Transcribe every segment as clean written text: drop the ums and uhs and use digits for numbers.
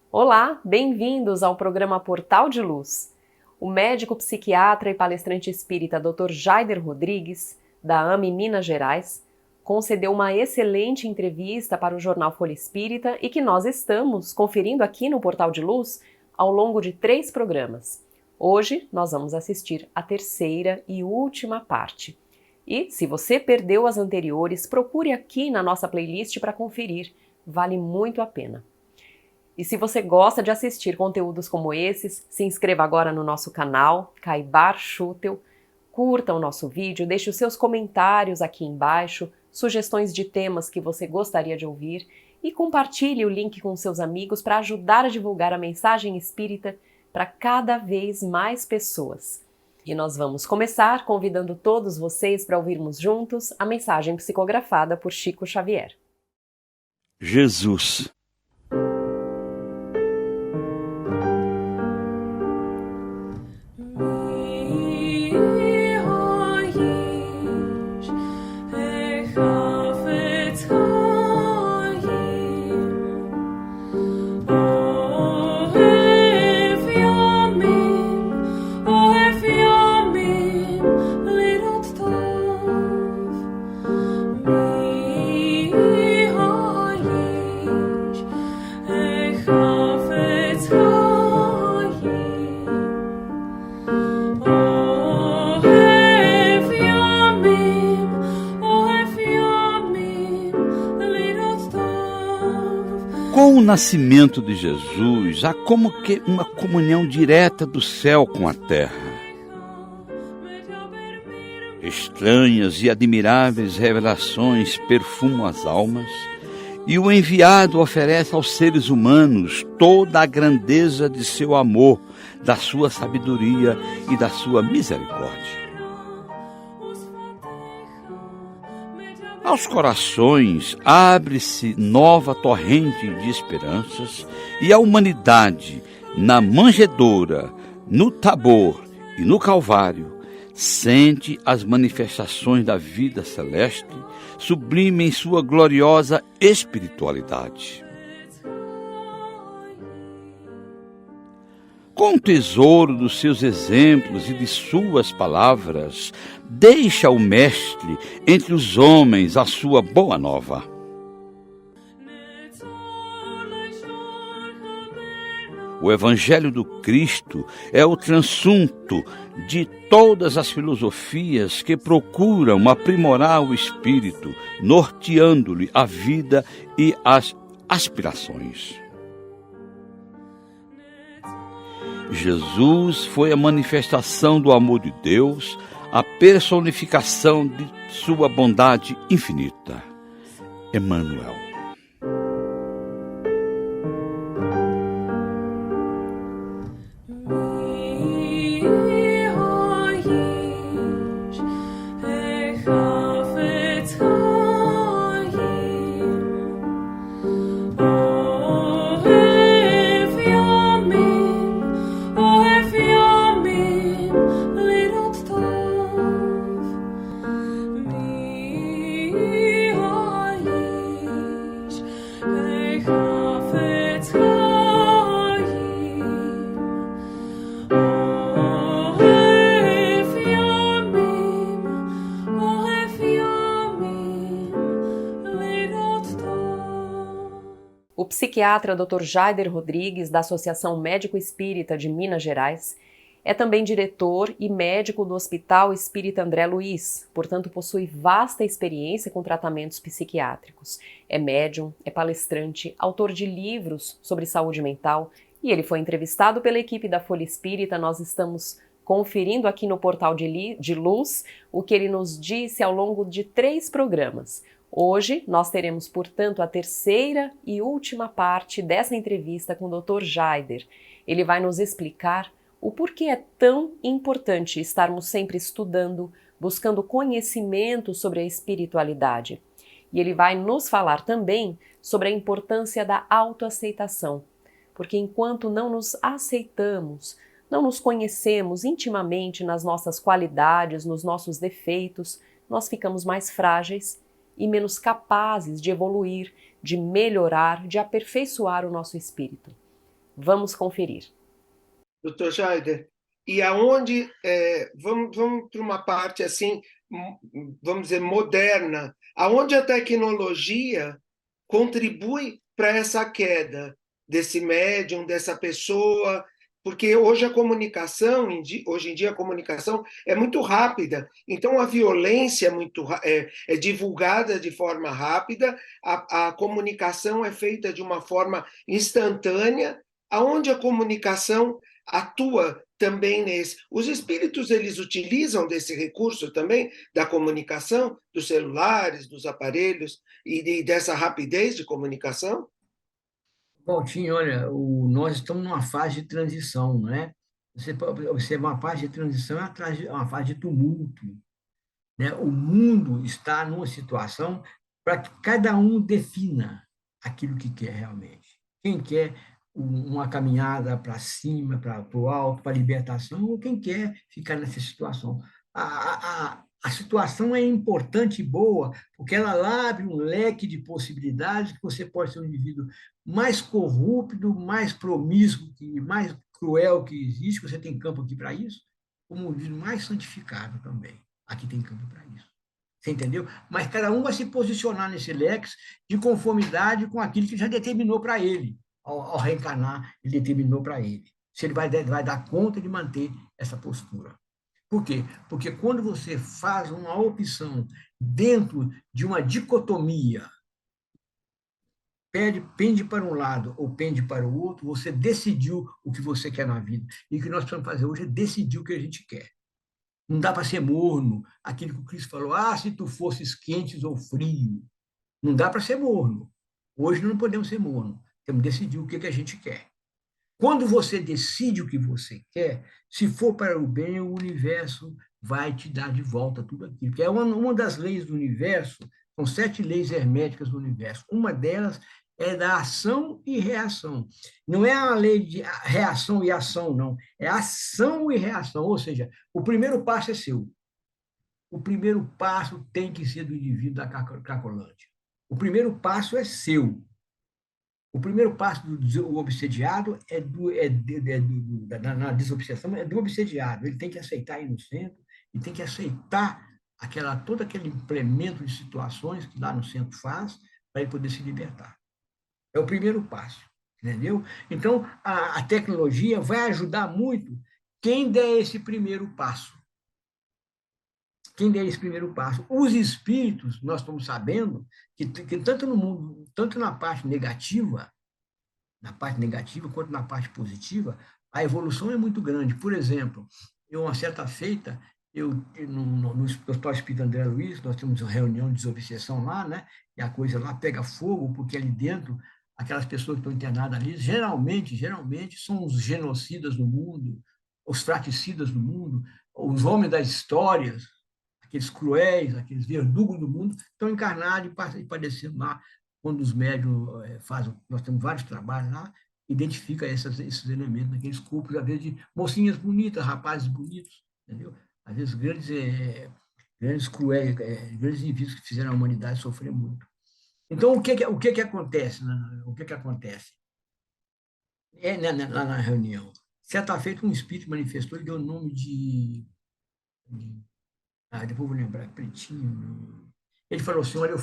Olá, bem-vindos ao programa Portal de Luz. O médico psiquiatra e palestrante espírita Dr. Jaider Rodrigues, da AME Minas Gerais, concedeu uma excelente entrevista para o jornal Folha Espírita e que nós estamos conferindo aqui no Portal de Luz ao longo de 3 programas. Hoje nós vamos assistir a terceira e última parte. E, se você perdeu as anteriores, procure aqui na nossa playlist para conferir. Vale muito a pena. E se você gosta de assistir conteúdos como esses, se inscreva agora no nosso canal, Caibar Schutel, curta o nosso vídeo, deixe os seus comentários aqui embaixo, sugestões de temas que você gostaria de ouvir e compartilhe o link com seus amigos para ajudar a divulgar a mensagem espírita para cada vez mais pessoas. E nós vamos começar convidando todos vocês para ouvirmos juntos a mensagem psicografada por Chico Xavier. Jesus. Com o nascimento de Jesus, há como que uma comunhão direta do céu com a terra. Estranhas e admiráveis revelações perfumam as almas, e o enviado oferece aos seres humanos toda a grandeza de seu amor, da sua sabedoria e da sua misericórdia. Aos corações abre-se nova torrente de esperanças e a humanidade, na manjedoura, no Tabor e no Calvário, sente as manifestações da vida celeste, sublime em sua gloriosa espiritualidade. Com o tesouro dos seus exemplos e de suas palavras, deixa o Mestre entre os homens a sua boa nova. O Evangelho do Cristo é o transunto de todas as filosofias que procuram aprimorar o espírito, norteando-lhe a vida e as aspirações. Jesus foi a manifestação do amor de Deus, a personificação de sua bondade infinita. Emmanuel. O psiquiatra Dr. Jaider Rodrigues, da Associação Médico Espírita de Minas Gerais, é também diretor e médico do Hospital Espírita André Luiz, portanto possui vasta experiência com tratamentos psiquiátricos. É médium, é palestrante, autor de livros sobre saúde mental e ele foi entrevistado pela equipe da Folha Espírita. Nós estamos conferindo aqui no Portal de Luz o que ele nos disse ao longo de 3 programas. Hoje nós teremos, portanto, a terceira e última parte dessa entrevista com o Dr. Jaider. Ele vai nos explicar o porquê é tão importante estarmos sempre estudando, buscando conhecimento sobre a espiritualidade. E ele vai nos falar também sobre a importância da autoaceitação, porque enquanto não nos aceitamos, não nos conhecemos intimamente nas nossas qualidades, nos nossos defeitos, nós ficamos mais frágeis e menos capazes de evoluir, de melhorar, de aperfeiçoar o nosso espírito. Vamos conferir. Dr. Jaider, e aonde, vamos para uma parte assim, vamos dizer, moderna, aonde a tecnologia contribui para essa queda desse médium, dessa pessoa, porque hoje a comunicação, hoje em dia a comunicação é muito rápida, então a violência é divulgada de forma rápida, a comunicação é feita de uma forma instantânea, aonde a comunicação atua também nesse. Os espíritos, eles utilizam desse recurso também, da comunicação, dos celulares, dos aparelhos, e dessa rapidez de comunicação? Valtinho, olha, nós estamos numa fase de transição, não é? Você pode observar uma fase de transição, uma fase de tumulto, né? O mundo está numa situação para que cada um defina aquilo que quer realmente. Quem quer uma caminhada para cima, para o alto, para a libertação, ou quem quer ficar nessa situação. A situação é importante e boa, porque ela abre um leque de possibilidades que você pode ser um indivíduo mais corrupto, mais promíscuo, mais cruel que existe, você tem campo aqui para isso, como um indivíduo mais santificado também. Aqui tem campo para isso. Você entendeu? Mas cada um vai se posicionar nesse leque de conformidade com aquilo que já determinou para ele. Ao reencarnar, ele determinou para ele. Se ele vai dar conta de manter essa postura. Por quê? Porque quando você faz uma opção dentro de uma dicotomia, pende para um lado ou pende para o outro, você decidiu o que você quer na vida. E o que nós precisamos fazer hoje é decidir o que a gente quer. Não dá para ser morno. Aquilo que o Cristo falou, se tu fosses quentes ou frio. Não dá para ser morno. Hoje não podemos ser morno. Temos que decidir o que a gente quer. Quando você decide o que você quer, se for para o bem, o universo vai te dar de volta tudo aquilo. Que é uma das leis do universo, são 7 leis herméticas do universo. Uma delas é da ação e reação. Não é a lei de reação e ação, não. É ação e reação. Ou seja, o primeiro passo é seu. O primeiro passo tem que ser do indivíduo da Cracolândia. O primeiro passo é seu. O primeiro passo do obsediado na desobsessão é do obsediado. Ele tem que aceitar ir no centro, ele tem que aceitar todo aquele implemento de situações que lá no centro faz para ele poder se libertar. É o primeiro passo, entendeu? Então, a tecnologia vai ajudar muito quem der esse primeiro passo. Quem der esse primeiro passo. Os espíritos, nós estamos sabendo que tanto no mundo, tanto na parte negativa quanto na parte positiva, a evolução é muito grande. Por exemplo, uma certa feita, no Hospital Espírita André Luiz, nós temos uma reunião de desobsessão lá, né? E a coisa lá pega fogo, porque ali dentro, aquelas pessoas que estão internadas ali, geralmente são os genocidas do mundo, os fratricidas do mundo, os homens das histórias, aqueles cruéis, aqueles verdugos do mundo, estão encarnados e padecendo lá. Quando os médiums fazem, nós temos vários trabalhos lá, identifica esses elementos naqueles corpos, às vezes de mocinhas bonitas, rapazes bonitos, entendeu? Às vezes grandes cruéis, grandes indivíduos que fizeram a humanidade sofrer muito. Então, o que acontece? O que acontece? Lá na reunião, certa feita, um espírito manifestou e deu o nome depois vou lembrar, Pretinho. Ele falou assim, olha,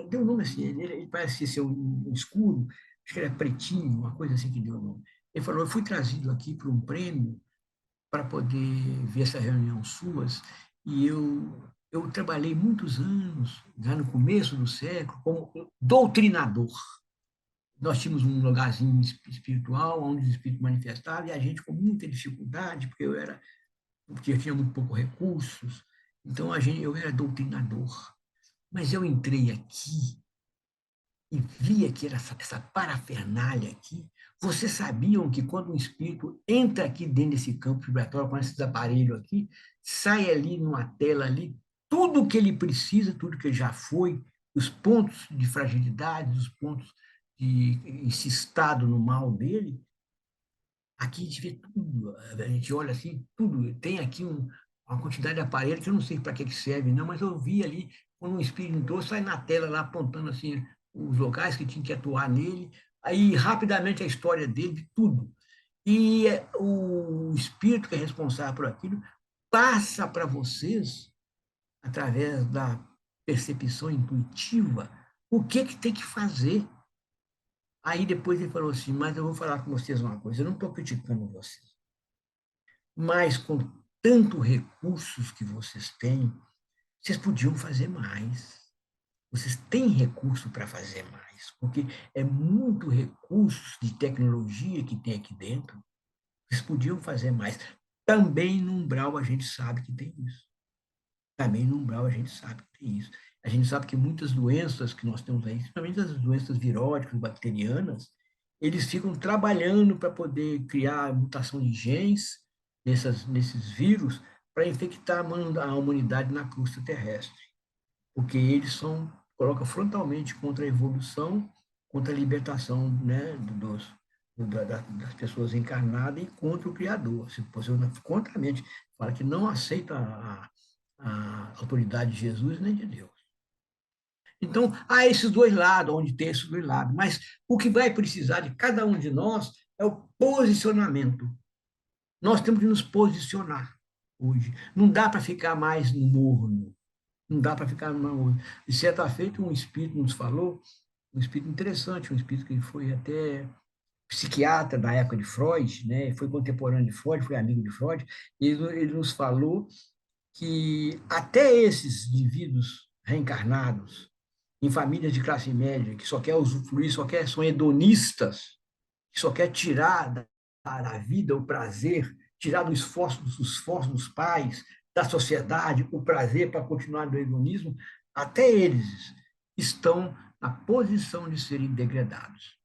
deu um nome assim, ele parece ser um escuro, acho que era Pretinho, uma coisa assim que deu o nome. Ele falou, eu fui trazido aqui para um prêmio para poder ver essa reunião suas, e eu trabalhei muitos anos, já no começo do século, como doutrinador. Nós tínhamos um lugarzinho espiritual, onde os espíritos manifestavam, e a gente com muita dificuldade, porque eu era porque eu tinha muito pouco recursos. Então, eu era doutrinador. Mas eu entrei aqui e via que era essa parafernália aqui. Vocês sabiam que quando um espírito entra aqui dentro desse campo vibratório, com esses aparelhos aqui, sai ali numa tela ali, tudo o que ele precisa, tudo que ele já foi, os pontos de fragilidade, os pontos de esse estado no mal dele, aqui a gente vê tudo, a gente olha assim, tudo. Tem aqui uma quantidade de aparelhos que eu não sei para que serve, não, mas eu vi ali, quando um espírito entrou, sai na tela lá apontando assim os locais que tinha que atuar nele, aí rapidamente a história dele, de tudo. E o espírito que é responsável por aquilo passa para vocês, através da percepção intuitiva, o que tem que fazer. Aí depois ele falou assim, mas eu vou falar com vocês uma coisa, eu não estou criticando vocês, mas com tanto recursos que vocês têm, vocês podiam fazer mais. Vocês têm recurso para fazer mais, porque é muito recursos de tecnologia que tem aqui dentro. Vocês podiam fazer mais. Também no umbral a gente sabe que tem isso. Também no umbral a gente sabe que tem isso. A gente sabe que muitas doenças que nós temos aí, principalmente as doenças viróticas, bacterianas, eles ficam trabalhando para poder criar mutação de genes nesses vírus para infectar a humanidade na crosta terrestre. Porque eles colocam frontalmente contra a evolução, contra a libertação, né, das pessoas encarnadas e contra o Criador. Se posiciona contra a mente, fala que não aceita a autoridade de Jesus nem de Deus. Então, há esses dois lados, onde tem esses dois lados, mas o que vai precisar de cada um de nós é o posicionamento. Nós temos que nos posicionar hoje. Não dá para ficar mais no morno, não dá para ficar no morno. De certa feita, um espírito nos falou, um espírito interessante, um espírito que foi até psiquiatra da época de Freud, né? Foi contemporâneo de Freud, foi amigo de Freud, e ele nos falou que até esses indivíduos reencarnados em famílias de classe média, que só quer usufruir, são hedonistas, que só quer tirar da vida o prazer, tirar do esforço dos pais, da sociedade, o prazer para continuar no hedonismo, até eles estão na posição de serem degradados.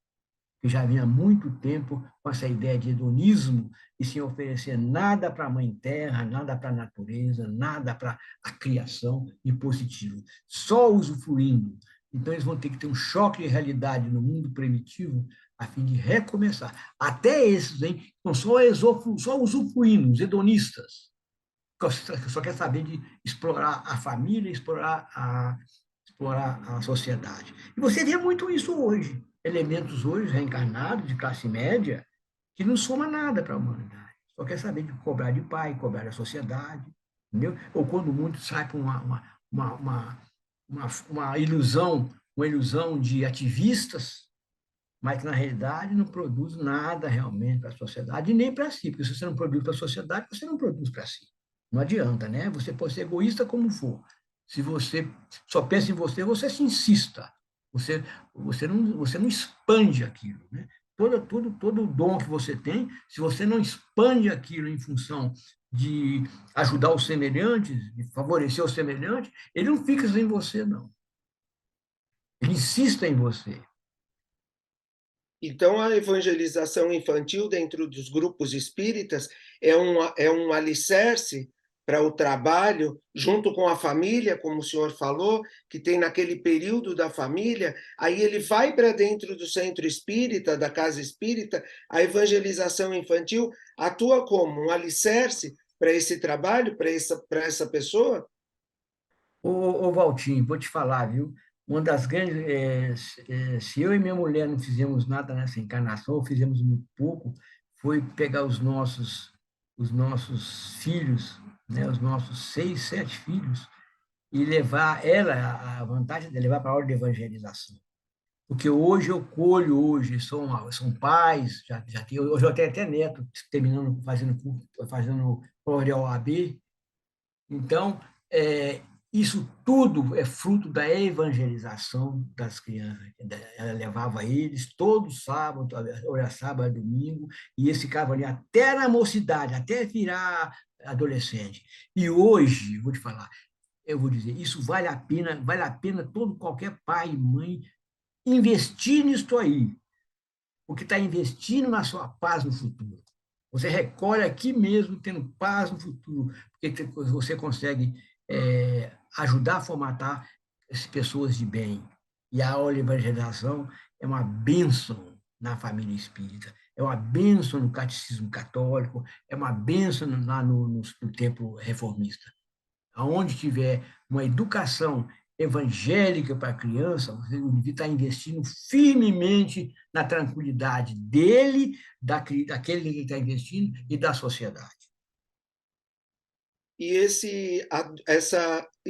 Que já vinha há muito tempo com essa ideia de hedonismo e sem oferecer nada para a Mãe Terra, nada para a natureza, nada para a criação de positivo, só usufruindo. Então, eles vão ter que ter um choque de realidade no mundo primitivo a fim de recomeçar. Até esses, hein, estão só usufruindo, os hedonistas, que só quer saber de explorar a família, explorar a sociedade. E você vê muito isso hoje. Elementos hoje reencarnados de classe média que não soma nada para a humanidade. Só quer saber de cobrar de pai, cobrar da sociedade, entendeu? Ou quando muito sai para uma ilusão de ativistas, mas que na realidade não produz nada realmente para a sociedade e nem para si, porque se você não produz para a sociedade, você não produz para si. Não adianta, né? Você pode ser egoísta como for. Se você só pensa em você, você se insista. Você não expande aquilo, né? Todo o dom que você tem, se você não expande aquilo em função de ajudar os semelhantes, de favorecer os semelhantes, ele não fica em você, não. Ele insiste em você. Então, a evangelização infantil dentro dos grupos espíritas é um alicerce para o trabalho junto com a família, como o senhor falou, que tem naquele período da família, aí ele vai para dentro do centro espírita, da casa espírita, a evangelização infantil atua como um alicerce para esse trabalho, para essa pessoa? Ô, Valtinho, vou te falar, viu? Uma das grandes. Se eu e minha mulher não fizemos nada nessa encarnação, ou fizemos muito pouco, foi pegar os nossos filhos, né, os nossos 6, 7 filhos, e levar a vantagem de levar para a hora de evangelização. Porque hoje eu colho, hoje são pais, hoje eu tenho até neto terminando, fazendo prova de OAB. Então, Isso tudo é fruto da evangelização das crianças. Ela levava eles todo sábado, olha, sábado, domingo, e eles ficavam ali até na mocidade, até virar adolescente. E hoje, vou te falar, eu vou dizer, isso vale a pena todo qualquer pai e mãe investir nisso aí, porque está investindo na sua paz no futuro. Você recolhe aqui mesmo, tendo paz no futuro, porque você consegue ajudar a formatar as pessoas de bem. E a aula de evangelização é uma bênção na família espírita, é uma bênção no catecismo católico, é uma bênção lá no templo reformista. Aonde tiver uma educação evangélica para a criança, você devia estar investindo firmemente na tranquilidade dele, daquele que ele está investindo e da sociedade. E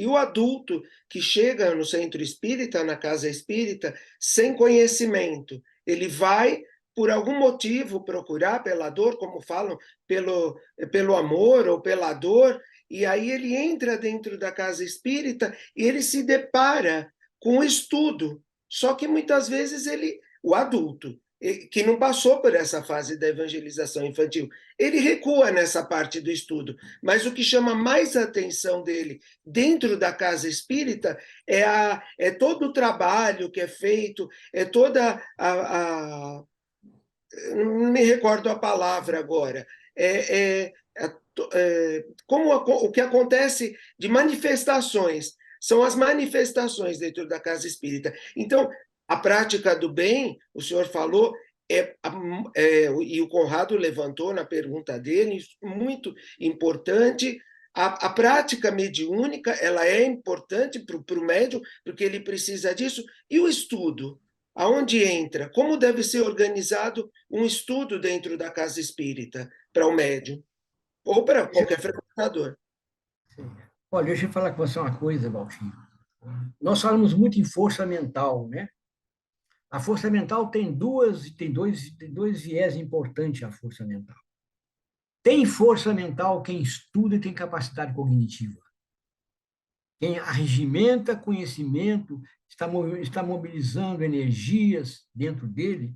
o adulto que chega no centro espírita, na casa espírita, sem conhecimento, ele vai por algum motivo procurar pela dor, como falam, pelo amor ou pela dor, e aí ele entra dentro da casa espírita e ele se depara com o estudo. Só que muitas vezes o adulto, que não passou por essa fase da evangelização infantil, ele recua nessa parte do estudo. Mas o que chama mais a atenção dele dentro da casa espírita é todo o trabalho que é feito, é toda não me recordo a palavra agora, o que acontece de manifestações, são as manifestações dentro da casa espírita. Então, a prática do bem, o senhor falou, e o Conrado levantou na pergunta dele, muito importante. A prática mediúnica, ela é importante para o médium, porque ele precisa disso, e o estudo, aonde entra? Como deve ser organizado um estudo dentro da casa espírita para o médium, ou para qualquer frequentador? Olha, deixa eu falar com você uma coisa, Valtinho. Nós falamos muito em força mental, né? A força mental tem dois viés importantes, a força mental. Tem força mental quem estuda e tem capacidade cognitiva. Quem arregimenta conhecimento, está mobilizando energias dentro dele,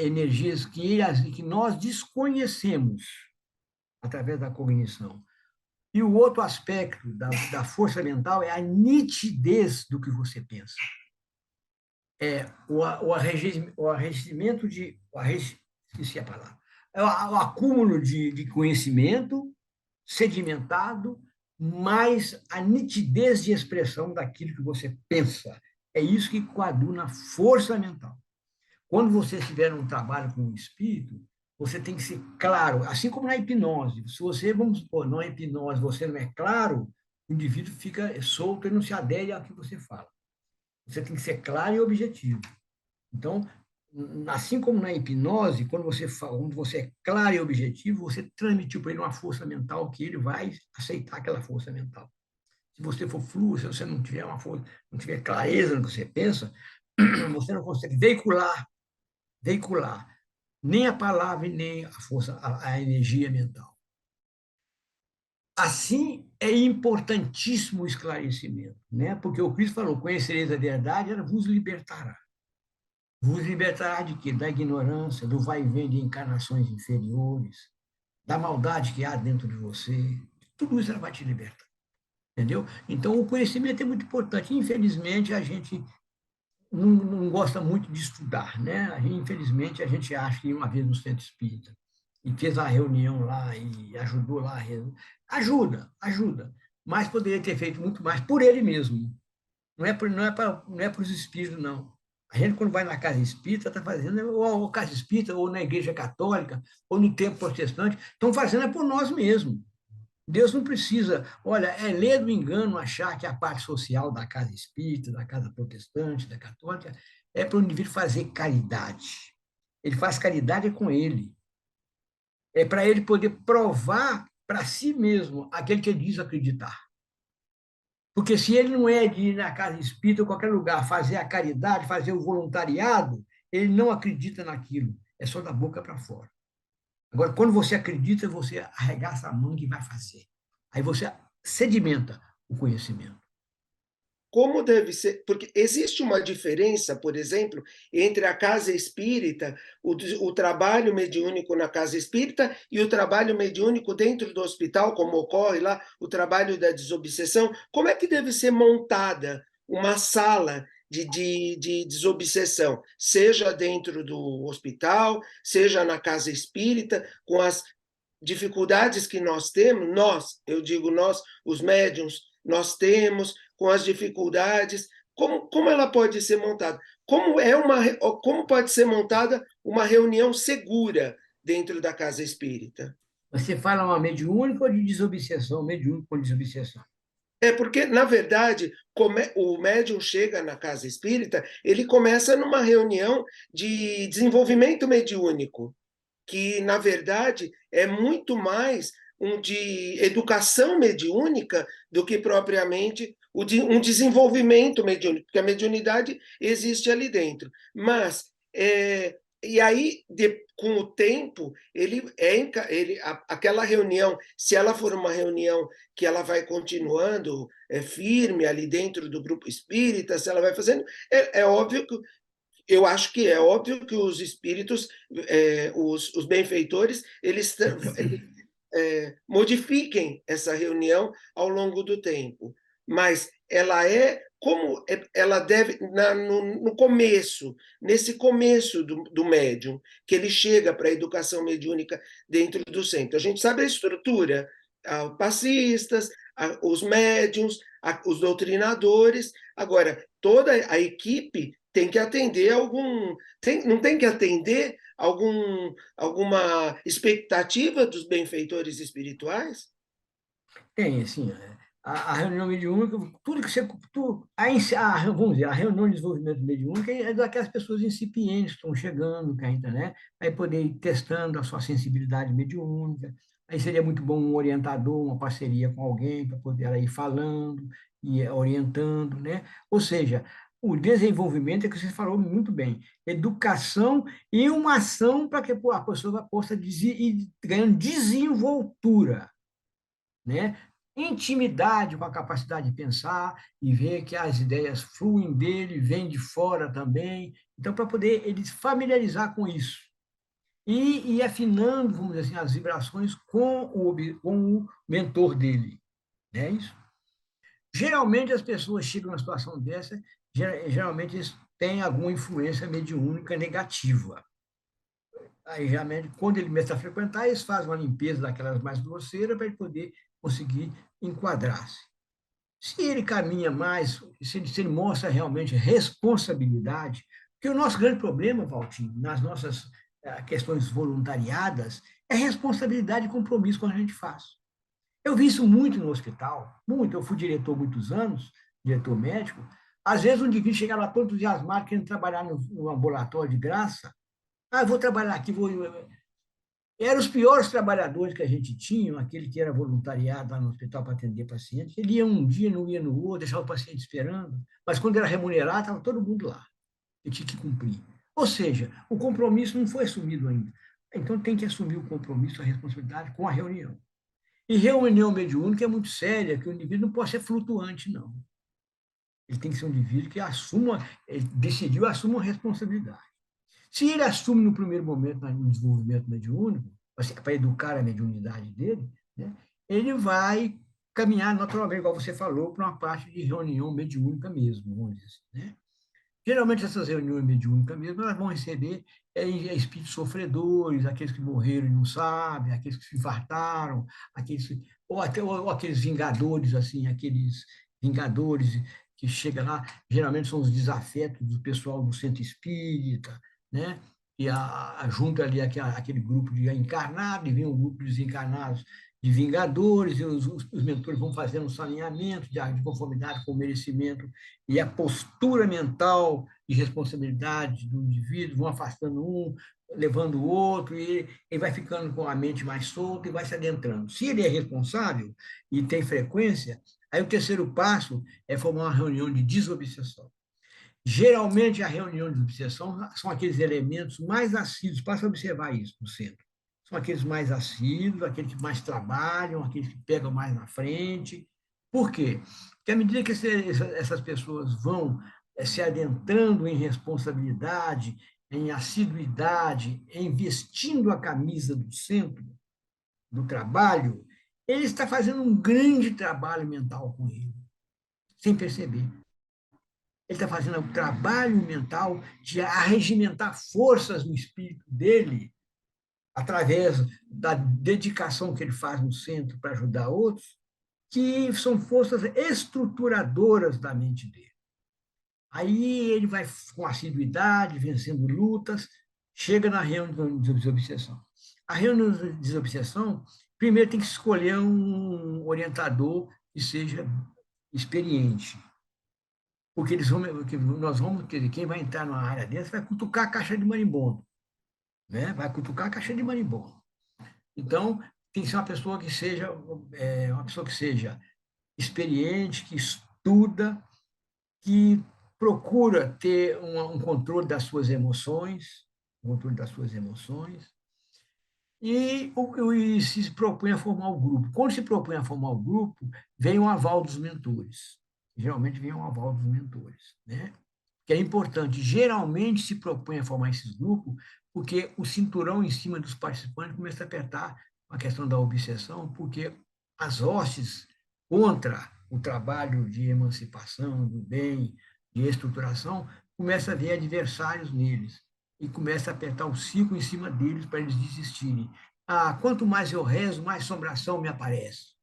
energias que nós desconhecemos através da cognição. E o outro aspecto da força mental é a nitidez do que você pensa. Esqueci a palavra. É o acúmulo de conhecimento sedimentado, mais a nitidez de expressão daquilo que você pensa. É isso que coaduna a força mental. Quando você estiver num trabalho com o espírito, você tem que ser claro, assim como na hipnose. Se você, vamos supor, na hipnose você não é claro, o indivíduo fica solto e não se adere ao que você fala. Você tem que ser claro e objetivo. Então, assim como na hipnose, quando você é claro e objetivo, você transmitiu para ele uma força mental que ele vai aceitar aquela força mental. Se você for fluo, se você não tiver uma força, não tiver clareza no que você pensa, você não consegue veicular nem a palavra e nem a força, a energia mental. Assim, é importantíssimo o esclarecimento, né? Porque o Cristo falou: conhecereis a verdade, ela vos libertará. Vos libertará de quê? Da ignorância, do vai e vem de encarnações inferiores, da maldade que há dentro de você. Tudo isso ela vai te libertar. Entendeu? Então, o conhecimento é muito importante. Infelizmente, a gente não gosta muito de estudar, né? Infelizmente, a gente acha que uma vez no centro espírita e fez a reunião lá e ajudou lá. Ajuda, mas poderia ter feito muito mais por ele mesmo. Não é para os espíritos, não. A gente, quando vai na casa espírita, está fazendo, ou casa espírita, ou na igreja católica, ou no templo protestante, estão fazendo por nós mesmos. Deus não precisa, olha, é ler do engano achar que a parte social da casa espírita, da casa protestante, da católica, é para o indivíduo fazer caridade. Ele faz caridade com ele. É para ele poder provar para si mesmo aquele que ele diz acreditar. Porque se ele não é de ir na casa espírita ou qualquer lugar fazer a caridade, fazer o voluntariado, ele não acredita naquilo. É só da boca para fora. Agora, quando você acredita, você arregaça a mão e vai fazer. Aí você sedimenta o conhecimento. Como deve ser, porque existe uma diferença, por exemplo, entre a casa espírita, o trabalho mediúnico na casa espírita e o trabalho mediúnico dentro do hospital, como ocorre lá, o trabalho da desobsessão. Como é que deve ser montada uma sala de desobsessão, seja dentro do hospital, seja na casa espírita, com as dificuldades que nós temos, eu digo nós, os médiums, nós temos, com as dificuldades, como ela pode ser montada? Como pode ser montada uma reunião segura dentro da casa espírita? Você fala uma mediúnica ou de desobsessão? Mediúnica com desobsessão. É porque, na verdade, o médium chega na casa espírita, ele começa numa reunião de desenvolvimento mediúnico, que, na verdade, é muito mais um de educação mediúnica do que propriamente um desenvolvimento mediúnico, porque a mediunidade existe ali dentro. Mas, e aí, com o tempo, aquela reunião, se ela for uma reunião que ela vai continuando firme ali dentro do grupo espírita, se ela vai fazendo, é óbvio que eu acho que é óbvio que os espíritos, os benfeitores, eles modifiquem essa reunião ao longo do tempo. Mas ela como ela deve, no começo, nesse começo do médium, que ele chega para a educação mediúnica dentro do centro. A gente sabe a estrutura, passistas, os médiums, os doutrinadores. Agora, toda a equipe tem que atender não tem que atender alguma expectativa dos benfeitores espirituais? Tem, assim, a reunião mediúnica, tudo que você. Vamos dizer, a reunião de desenvolvimento mediúnico é daquelas pessoas incipientes que estão chegando, que ainda, né? Aí poder ir testando a sua sensibilidade mediúnica. Aí seria muito bom um orientador, uma parceria com alguém para poder ir falando e orientando, né? Ou seja, o desenvolvimento é que você falou muito bem, educação e uma ação para que a pessoa possa ir ganhando desenvoltura, né? Intimidade com a capacidade de pensar e ver que as ideias fluem dele, vêm de fora também. Então, para poder ele se familiarizar com isso. E afinando, vamos dizer assim, as vibrações com o mentor dele. Não é isso? Geralmente, as pessoas chegam numa situação dessa, geralmente eles têm alguma influência mediúnica negativa. Aí, realmente, quando ele começa a frequentar, eles fazem uma limpeza daquelas mais grosseiras para ele poder conseguir enquadrar-se. Se ele caminha mais, se ele mostra realmente responsabilidade, porque o nosso grande problema, Valtinho, nas nossas questões voluntariadas, é responsabilidade e compromisso com a gente faz. Eu vi isso muito no hospital, muito. Eu fui diretor muitos anos, diretor médico. Às vezes um indivíduo chegava lá todo entusiasmado, querendo trabalhar no ambulatório de graça. Eu vou trabalhar aqui, vou. Eram os piores trabalhadores que a gente tinha, aquele que era voluntariado lá no hospital para atender pacientes. Ele ia um dia, não ia no outro, deixava o paciente esperando. Mas quando era remunerado, estava todo mundo lá. Ele tinha que cumprir. Ou seja, o compromisso não foi assumido ainda. Então tem que assumir o compromisso, a responsabilidade com a reunião. E reunião mediúnica é muito séria, que o indivíduo não pode ser flutuante, não. Ele tem que ser um indivíduo que ele decidiu, assuma a responsabilidade. Se ele assume no primeiro momento no desenvolvimento mediúnico, para educar a mediunidade dele, né, ele vai caminhar naturalmente, igual você falou, para uma parte de reunião mediúnica mesmo, vamos dizer assim, né? Geralmente essas reuniões mediúnicas mesmo, elas vão receber espíritos sofredores, aqueles que morreram e não sabem, aqueles que se infartaram, ou aqueles vingadores, assim, aqueles vingadores que chegam lá, geralmente são os desafetos do pessoal do centro espírita, né? E junta ali aquele grupo de encarnados, e vem um grupo de desencarnados de vingadores, e os mentores vão fazendo um saneamento de conformidade com o merecimento e a postura mental de responsabilidade do indivíduo, vão afastando um, levando o outro, e ele vai ficando com a mente mais solta e vai se adentrando. Se ele é responsável e tem frequência, aí o terceiro passo é formar uma reunião de desobsessão. Geralmente, a reunião de obsessão são aqueles elementos mais assíduos, passa a observar isso no centro. São aqueles mais assíduos, aqueles que mais trabalham, aqueles que pegam mais na frente, Por quê? Porque à medida que essas pessoas vão se adentrando em responsabilidade, em assiduidade, em vestindo a camisa do centro do trabalho, ele está fazendo um grande trabalho mental com ele, sem perceber. Ele está fazendo um trabalho mental de arregimentar forças no espírito dele, através da dedicação que ele faz no centro para ajudar outros, que são forças estruturadoras da mente dele. Aí ele vai com assiduidade, vencendo lutas, chega na reunião de desobsessão. A reunião de desobsessão, primeiro tem que escolher um orientador que seja experiente. Porque nós vamos, quer dizer, quem vai entrar numa área dessa vai cutucar a caixa de marimbondo, né? Vai cutucar a caixa de marimbondo. Então, tem que ser uma pessoa que seja experiente, que estuda, que procura ter um controle das suas emoções, e se propõe a formar o grupo. Quando se propõe a formar o grupo, vem o aval dos mentores. Geralmente vem o aval dos mentores, né? Que é importante. Geralmente se propõe a formar esses grupos porque o cinturão em cima dos participantes começa a apertar a questão da obsessão, porque as hostes contra o trabalho de emancipação, do bem, de estruturação, começa a ver adversários neles e começa a apertar o ciclo em cima deles para eles desistirem. Quanto mais eu rezo, mais assombração me aparece.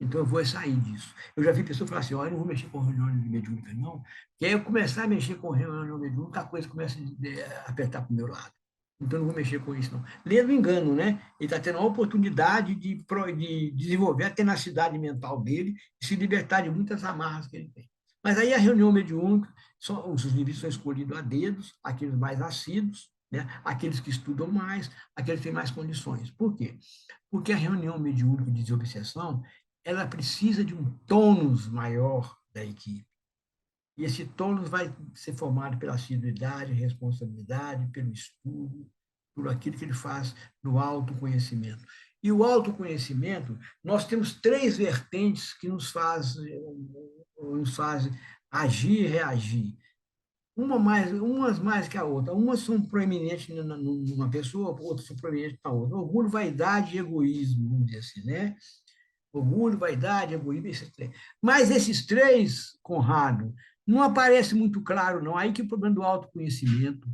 Então, eu vou sair disso. Eu já vi pessoas falar assim, eu não vou mexer com reunião de mediúnica, não, porque aí eu começar a mexer com reunião mediúnica, a coisa começa a apertar para o meu lado. Então, eu não vou mexer com isso, não. Lendo engano, né? Ele está tendo a oportunidade de desenvolver a tenacidade mental dele e se libertar de muitas amarras que ele tem. Mas aí a reunião mediúnica, os indivíduos são escolhidos a dedos, aqueles mais assíduos, né? Aqueles que estudam mais, aqueles que têm mais condições. Por quê? Porque a reunião mediúnica de desobsessão, ela precisa de um tônus maior da equipe. E esse tônus vai ser formado pela assiduidade, responsabilidade, pelo estudo, por aquilo que ele faz no autoconhecimento. E o autoconhecimento, nós temos 3 vertentes que nos fazem agir e reagir. Umas mais que a outra. Umas são proeminentes numa pessoa, outras são proeminentes na outra. Orgulho, vaidade e egoísmo, vamos dizer assim, né? Orgulho, vaidade, egoísmo, esses 3. Mas esses 3, Conrado, não aparece muito claro, não. Aí que é o problema do autoconhecimento.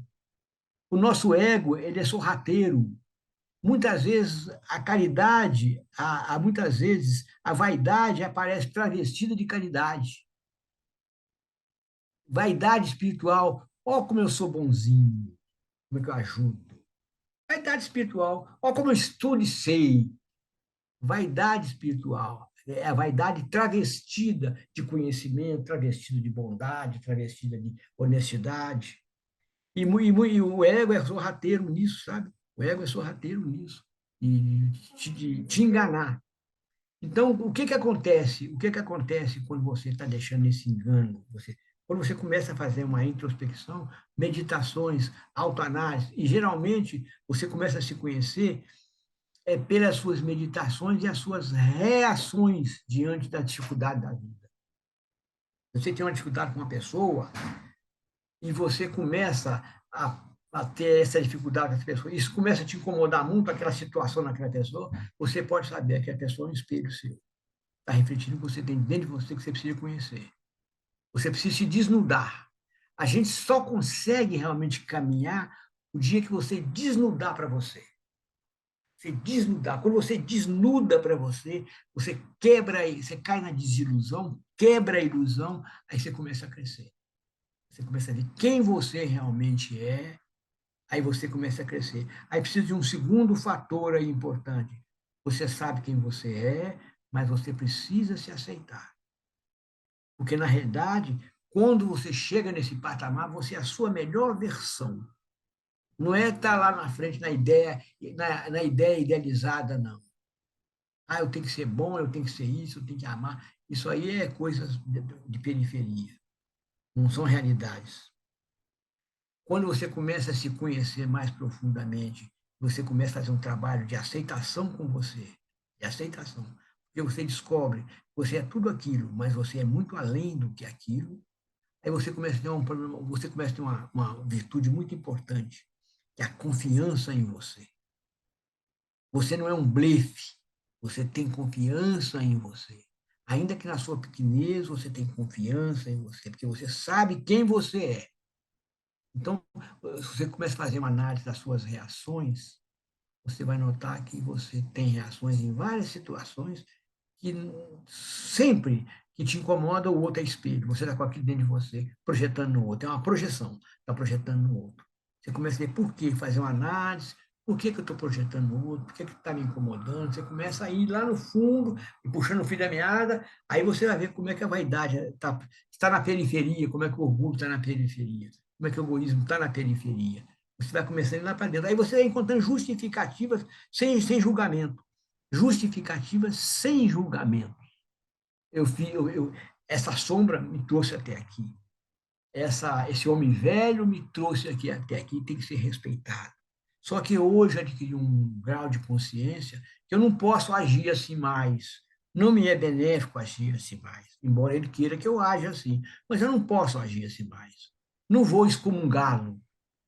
O nosso ego, ele é sorrateiro. Muitas vezes a caridade, muitas vezes a vaidade aparece travestida de caridade. Vaidade espiritual, como eu sou bonzinho, como é que eu ajudo. Vaidade espiritual, como eu estudo e sei. Vaidade espiritual, é a vaidade travestida de conhecimento, travestida de bondade, travestida de honestidade. E o ego é sorrateiro nisso, sabe? O ego é sorrateiro nisso, e te enganar. Então, o que acontece? O que acontece quando você está deixando esse engano? Quando você começa a fazer uma introspecção, meditações, autoanálise, e geralmente você começa a se conhecer pelas suas meditações e as suas reações diante da dificuldade da vida. Você tem uma dificuldade com uma pessoa e você começa a ter essa dificuldade com essa pessoa, isso começa a te incomodar muito, aquela situação naquela pessoa, você pode saber que a pessoa é um espelho seu. Está refletindo o que você tem dentro de você que você precisa conhecer. Você precisa se desnudar. A gente só consegue realmente caminhar o dia que você desnudar para você. Você desnudar. Quando você desnuda para você, você quebra, você cai na desilusão, quebra a ilusão, aí você começa a crescer. Você começa a ver quem você realmente é, aí você começa a crescer. Aí precisa de um segundo fator aí importante. Você sabe quem você é, mas você precisa se aceitar. Porque, na realidade, quando você chega nesse patamar, você é a sua melhor versão. Não é estar lá na frente na ideia idealizada, não. Eu tenho que ser bom, eu tenho que ser isso, eu tenho que amar. Isso aí é coisas de periferia. Não são realidades. Quando você começa a se conhecer mais profundamente, você começa a fazer um trabalho de aceitação com você, de aceitação. Porque você descobre você é tudo aquilo, mas você é muito além do que aquilo. Aí você começa a ter um problema, você começa a ter uma virtude muito importante, que é a confiança em você. Você não é um blefe, você tem confiança em você. Ainda que na sua pequenez você tem confiança em você, porque você sabe quem você é. Então, se você começa a fazer uma análise das suas reações, você vai notar que você tem reações em várias situações que sempre que te incomoda, o outro é espelho. Você está com aquilo dentro de você, projetando no outro. É uma projeção, está projetando no outro. Você começa a ver por quê, fazer uma análise, por que eu estou projetando no outro, por que está me incomodando. Você começa a ir lá no fundo, e puxando o fio da meada, aí você vai ver como é que a vaidade está na periferia, como é que o orgulho está na periferia, como é que o egoísmo está na periferia. Você vai começando a ir lá para dentro. Aí você vai encontrando justificativas sem julgamento. Justificativas sem julgamento. Essa sombra me trouxe até aqui. Esse homem velho me trouxe até aqui, tem que ser respeitado. Só que hoje adquiri um grau de consciência que eu não posso agir assim mais. Não me é benéfico agir assim mais, embora ele queira que eu aja assim. Mas eu não posso agir assim mais. Não vou excomungá-lo.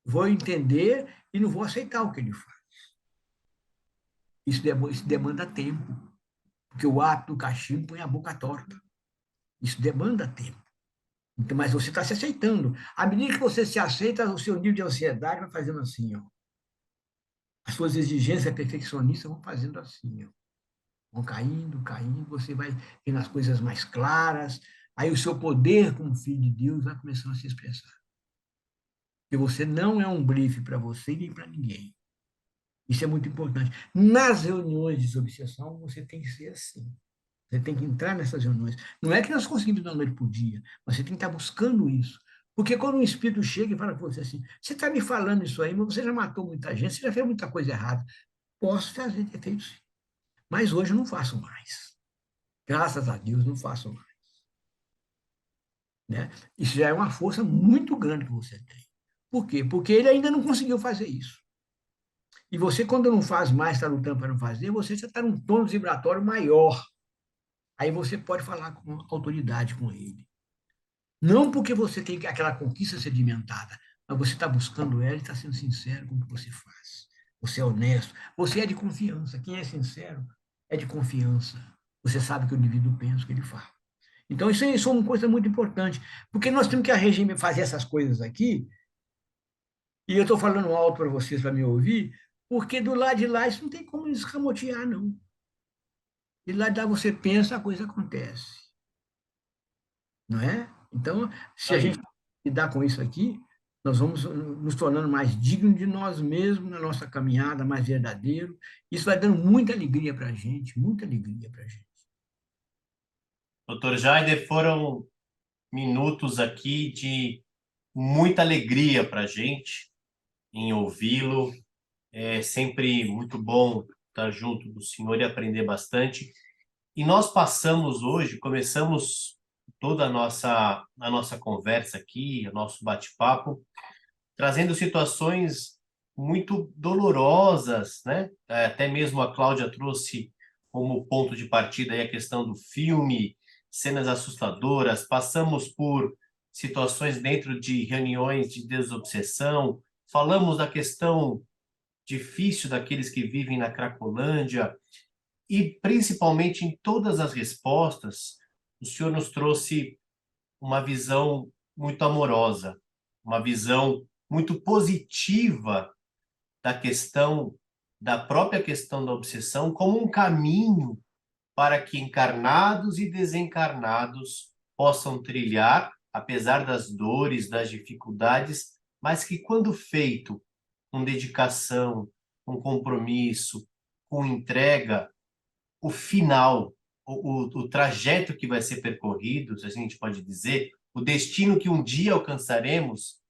Vou entender e não vou aceitar o que ele faz. Isso demanda tempo, porque o ato do castigo põe a boca torta. Isso demanda tempo. Então, mas você está se aceitando. À medida que você se aceita, o seu nível de ansiedade vai fazendo assim, ó. As suas exigências perfeccionistas vão fazendo assim, ó. Vão caindo, caindo, você vai vendo as coisas mais claras, aí o seu poder como filho de Deus vai começando a se expressar. Porque você não é um brief para você nem para ninguém. Isso é muito importante. Nas reuniões de desobsessão, você tem que ser assim. Você tem que entrar nessas reuniões. Não é que nós conseguimos da noite para o dia, mas você tem que estar buscando isso. Porque quando um espírito chega e fala para você assim, você está me falando isso aí, mas você já matou muita gente, você já fez muita coisa errada. Posso fazer defeitos, sim. Mas hoje eu não faço mais. Graças a Deus, não faço mais. Né? Isso já é uma força muito grande que você tem. Por quê? Porque ele ainda não conseguiu fazer isso. E você, quando não faz mais, está lutando para não fazer, você já está num tom vibratório maior. Aí você pode falar com autoridade com ele. Não porque você tem aquela conquista sedimentada, mas você está buscando ela e está sendo sincero com o que você faz. Você é honesto, você é de confiança. Quem é sincero é de confiança. Você sabe o que o indivíduo pensa, o que ele fala. Então, isso é uma coisa muito importante, porque nós temos que fazer essas coisas aqui, e eu estou falando alto para vocês, para me ouvir, porque do lado de lá isso não tem como escamotear, não. E lá de lá você pensa, a coisa acontece. Não é? Então, se a gente lidar com isso aqui, nós vamos nos tornando mais dignos de nós mesmos na nossa caminhada, mais verdadeiro. Isso vai dando muita alegria para a gente, muita alegria para a gente. Doutor Jaider, foram minutos aqui de muita alegria para a gente em ouvi-lo. É sempre muito bom estar junto do senhor e aprender bastante. E nós começamos toda a nossa conversa aqui, o nosso bate-papo, trazendo situações muito dolorosas, né? Até mesmo a Cláudia trouxe como ponto de partida aí a questão do filme, cenas assustadoras, passamos por situações dentro de reuniões de desobsessão, falamos da questão difícil daqueles que vivem na Cracolândia, e principalmente em todas as respostas, o senhor nos trouxe uma visão muito amorosa, uma visão muito positiva da própria questão da obsessão, como um caminho para que encarnados e desencarnados possam trilhar, apesar das dores, das dificuldades, mas que quando feito com dedicação, com compromisso, com entrega, o final, o trajeto que vai ser percorrido, se a gente pode dizer, o destino que um dia alcançaremos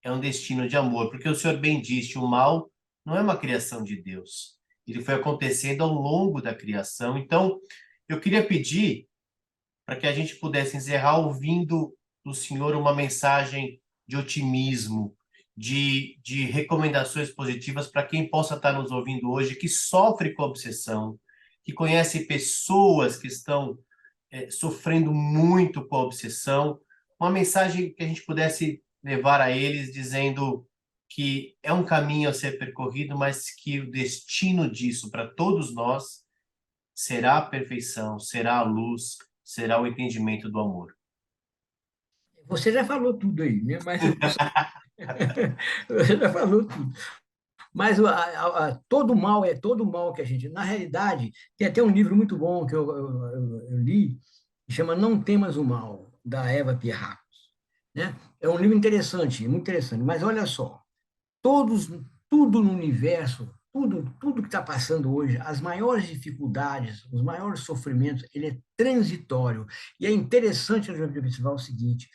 é um destino de amor, porque o senhor bem disse, o mal não é uma criação de Deus. Ele foi acontecendo ao longo da criação. Então, eu queria pedir para que a gente pudesse encerrar ouvindo do senhor uma mensagem de otimismo, de recomendações positivas para quem possa estar nos ouvindo hoje, que sofre com obsessão, que conhece pessoas que estão sofrendo muito com a obsessão, uma mensagem que a gente pudesse levar a eles dizendo que é um caminho a ser percorrido, mas que o destino disso para todos nós será a perfeição, será a luz, será o entendimento do amor. Você já falou tudo aí, né? Mas você já falou tudo. Mas todo mal que a gente. Na realidade, tem até um livro muito bom que eu li, que chama Não Temas o Mal, da Eva Pierracos. Né? É um livro interessante, muito interessante. Mas olha só, todos, tudo no universo, tudo que está passando hoje, as maiores dificuldades, os maiores sofrimentos, ele é transitório. E é interessante a gente observar o seguinte: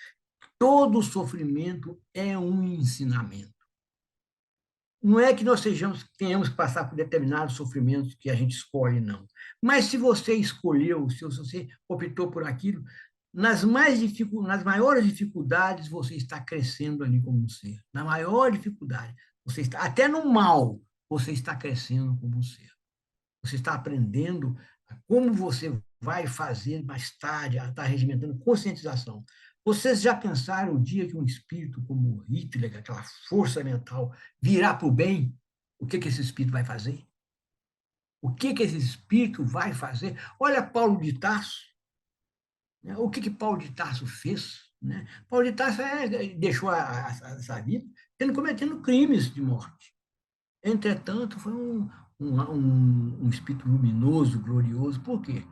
todo sofrimento é um ensinamento. Não é que nós tenhamos que passar por determinados sofrimentos que a gente escolhe, não. Mas se você escolheu, se você optou por aquilo, nas maiores dificuldades, você está crescendo ali como um ser. Na maior dificuldade, você está, até no mal, você está crescendo como um ser. Você está aprendendo como você vai fazer mais tarde, está regimentando conscientização. Vocês já pensaram o dia que um espírito como Hitler, aquela força mental, virar para o bem? O que esse espírito vai fazer? O que esse espírito vai fazer? Olha Paulo de Tarso. Né? O que Paulo de Tarso fez? Né? Paulo de Tarso deixou essa vida cometendo crimes de morte. Entretanto, foi um espírito luminoso, glorioso. Por quê?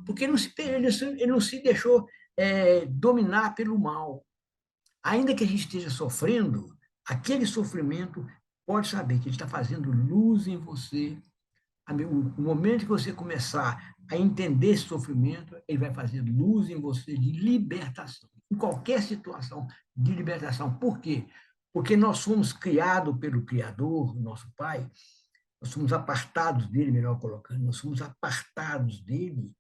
Porque ele não se deixou dominar pelo mal. Ainda que a gente esteja sofrendo, aquele sofrimento pode saber que ele está fazendo luz em você. O momento que você começar a entender esse sofrimento, ele vai fazer luz em você de libertação. Em qualquer situação de libertação. Por quê? Porque nós somos criados pelo Criador, nosso Pai, nós somos apartados dele, melhor colocando, nós somos apartados dele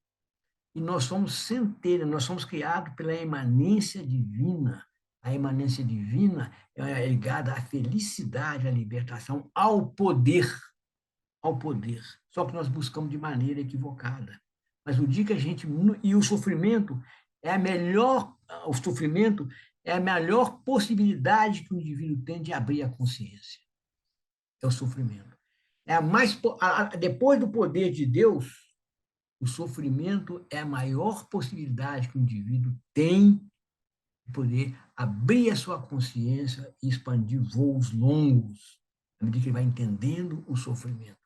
e nós somos centelha, nós somos criados pela imanência divina. A imanência divina é ligada à felicidade, à libertação, ao poder. Ao poder. Só que nós buscamos de maneira equivocada. Mas o dia que a gente... E o sofrimento é a melhor... O sofrimento é a melhor possibilidade que o indivíduo tem de abrir a consciência. É o sofrimento. Depois do poder de Deus, o sofrimento é a maior possibilidade que o indivíduo tem de poder abrir a sua consciência e expandir voos longos, à medida que ele vai entendendo o sofrimento.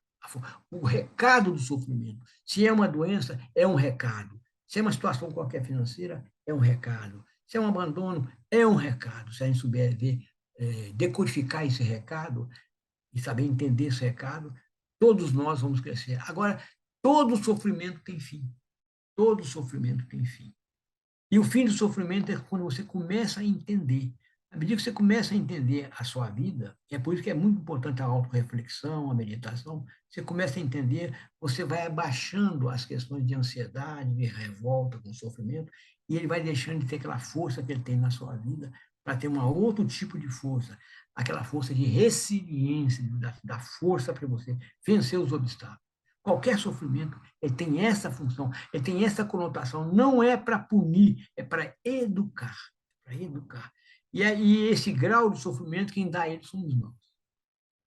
O recado do sofrimento. Se é uma doença, é um recado. Se é uma situação qualquer financeira, é um recado. Se é um abandono, é um recado. Se a gente souber decodificar esse recado e saber entender esse recado, todos nós vamos crescer. Agora, todo sofrimento tem fim. Todo sofrimento tem fim. E o fim do sofrimento é quando você começa a entender. À medida que você começa a entender a sua vida, é por isso que é muito importante a autorreflexão, a meditação, você começa a entender, você vai abaixando as questões de ansiedade, de revolta com o sofrimento, e ele vai deixando de ter aquela força que ele tem na sua vida para ter um outro tipo de força, aquela força de resiliência, da força para você vencer os obstáculos. Qualquer sofrimento, ele tem essa função, ele tem essa conotação, não é para punir, é para educar, para educar. E esse grau de sofrimento, quem dá ele somos nós.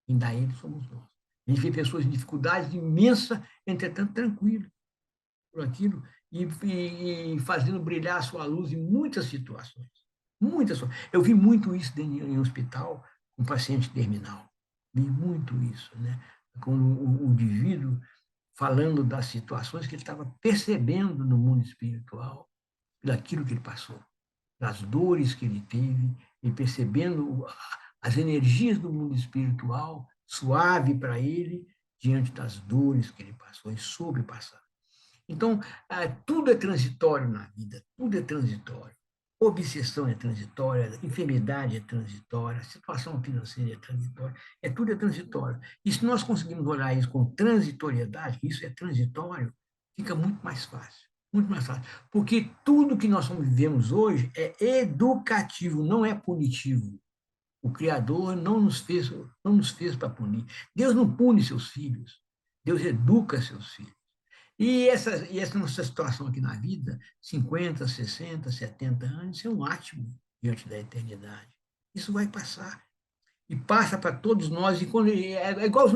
Quem dá ele somos nós. A gente vê pessoas em dificuldade imensa, entretanto, tranquilo por aquilo, e fazendo brilhar a sua luz em muitas situações. Muitas. Eu vi muito isso em hospital, com paciente terminal. Vi muito isso, né? Quando o indivíduo falando das situações que ele estava percebendo no mundo espiritual, daquilo que ele passou, das dores que ele teve, e percebendo as energias do mundo espiritual suave para ele diante das dores que ele passou e soube passar. Então, tudo é transitório na vida, tudo é transitório. Obsessão é transitória, enfermidade é transitória, situação financeira é transitória, tudo é transitório. E se nós conseguimos olhar isso com transitoriedade, que isso é transitório, fica muito mais fácil. Muito mais fácil. Porque tudo que nós vivemos hoje é educativo, não é punitivo. O Criador não nos fez para punir. Deus não pune seus filhos. Deus educa seus filhos. E essa nossa situação aqui na vida, 50, 60, 70 anos, isso é um átimo diante da eternidade. Isso vai passar. E passa para todos nós. E é igual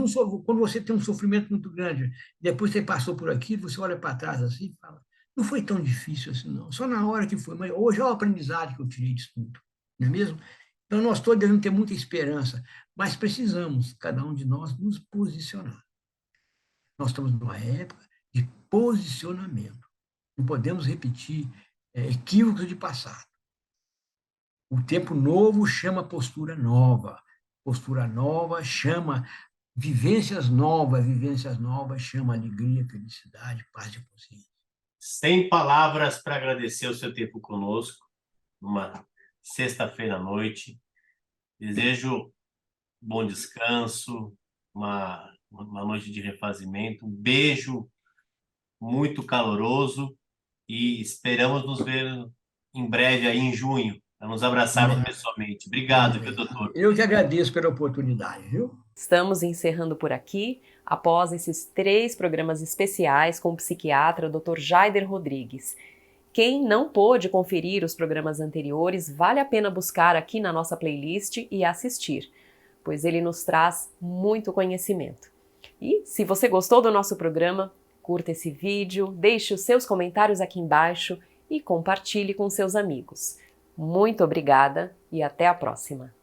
quando você tem um sofrimento muito grande, depois você passou por aquilo, você olha para trás assim e fala, não foi tão difícil assim, não. Só na hora que foi. Mas hoje é o aprendizado que eu tirei disso tudo. Não é mesmo? Então, nós todos devemos ter muita esperança, mas precisamos, cada um de nós, nos posicionar. Nós estamos numa época de posicionamento. Não podemos repetir equívocos de passado. O tempo novo chama postura nova. Postura nova chama vivências novas chama alegria, felicidade, paz de consciência. Sem palavras para agradecer o seu tempo conosco, numa sexta-feira à noite. Desejo bom descanso, uma noite de refazimento, um beijo muito caloroso e esperamos nos ver em breve aí em junho, para nos abraçarmos pessoalmente. Obrigado, viu, doutor? Eu que agradeço pela oportunidade, viu? Estamos encerrando por aqui, após esses 3 programas especiais com o psiquiatra Dr. Jaider Rodrigues. Quem não pôde conferir os programas anteriores, vale a pena buscar aqui na nossa playlist e assistir, pois ele nos traz muito conhecimento. E se você gostou do nosso programa, curta esse vídeo, deixe os seus comentários aqui embaixo e compartilhe com seus amigos. Muito obrigada e até a próxima!